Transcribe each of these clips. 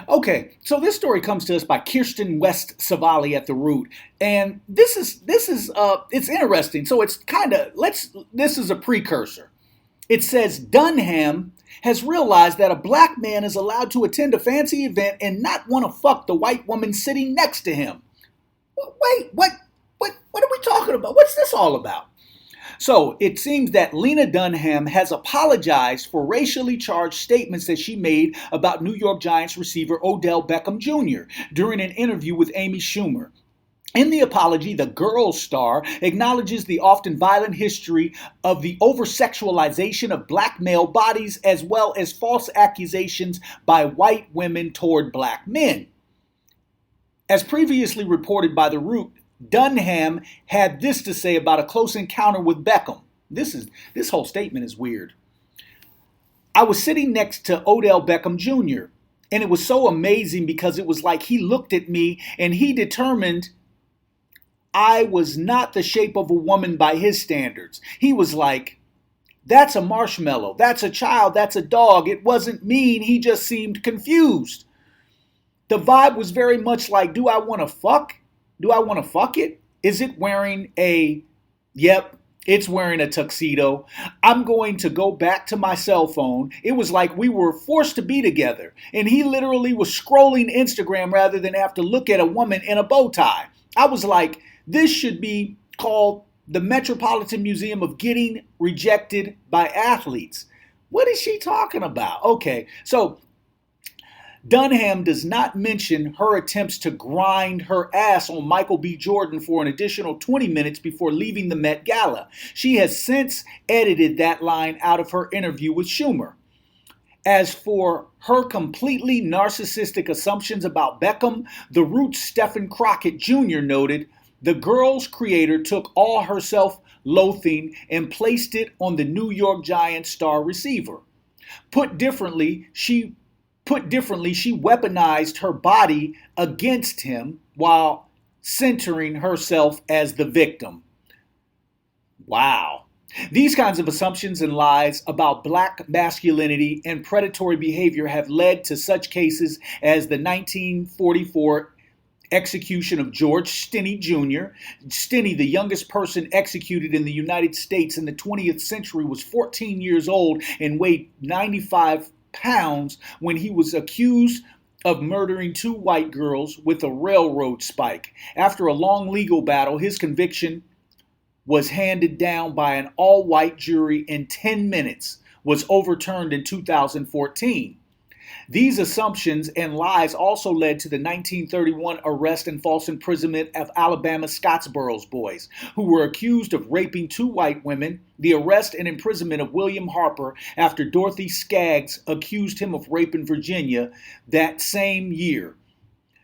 Okay, so this story comes to us by Kirsten West Savali at the Root, and this is it's interesting. So it's kind of let's this is a precursor. It says Dunham has realized that a black man is allowed to attend a fancy event and not want to fuck the white woman sitting next to him. Wait, what are we talking about? What's this all about? So it seems that Lena Dunham has apologized for racially charged statements that she made about New York Giants receiver Odell Beckham Jr. during an interview with Amy Schumer. In the apology, the Girls star acknowledges the often violent history of the over-sexualization of black male bodies as well as false accusations by white women toward black men. As previously reported by The Root, Dunham had this to say about a close encounter with Beckham. This whole statement is weird. I was sitting next to Odell Beckham Jr., and it was so amazing because it was like he looked at me and he determined I was not the shape of a woman by his standards. He was like, that's a marshmallow, that's a child, that's a dog. It wasn't mean, he just seemed confused. The vibe was very much like, do I want to fuck? Do I want to fuck it? Is it wearing yep, it's wearing a tuxedo. I'm going to go back to my cell phone. It was like we were forced to be together. And he literally was scrolling Instagram rather than have to look at a woman in a bow tie. I was like, this should be called the Metropolitan Museum of Getting Rejected by Athletes. What is she talking about? Okay, so Dunham does not mention her attempts to grind her ass on Michael B. Jordan for an additional 20 minutes before leaving the Met Gala. She has since edited that line out of her interview with Schumer. As for her completely narcissistic assumptions about Beckham, the Root's Stephen Crockett Jr. noted, the Girls' creator took all her self-loathing and placed it on the New York Giants star receiver. Put differently, she weaponized her body against him while centering herself as the victim. Wow. These kinds of assumptions and lies about black masculinity and predatory behavior have led to such cases as the 1944 execution of George Stinney Jr. Stinney, the youngest person executed in the United States in the 20th century, was 14 years old and weighed 95 pounds when he was accused of murdering two white girls with a railroad spike. After a long legal battle, his conviction was handed down by an all-white jury in 10 minutes, was overturned in 2014. These assumptions and lies also led to the 1931 arrest and false imprisonment of Alabama Scottsboro boys, who were accused of raping two white women, the arrest and imprisonment of William Harper after Dorothy Skaggs accused him of rape in Virginia that same year,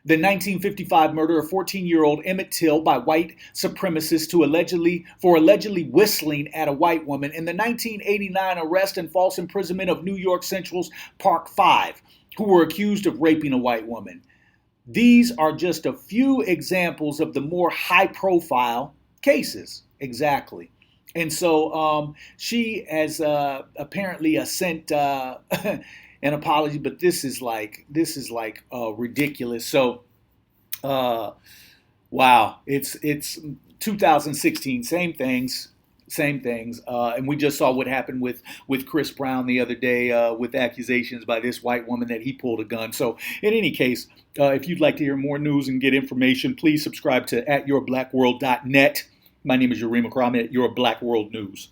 the 1955 murder of 14-year-old Emmett Till by white supremacists for allegedly whistling at a white woman, and the 1989 arrest and false imprisonment of New York Central's Park Five, who were accused of raping a white woman. These are just a few examples of the more high-profile cases. Exactly. And so she has apparently sent an apology, but this is like ridiculous. So, wow, it's 2016, same things, and we just saw what happened with Chris Brown the other day with accusations by this white woman that he pulled a gun. So, in any case, if you'd like to hear more news and get information, please subscribe to @yourblackworld.net. My name is Yurima Krami at Your Black World News.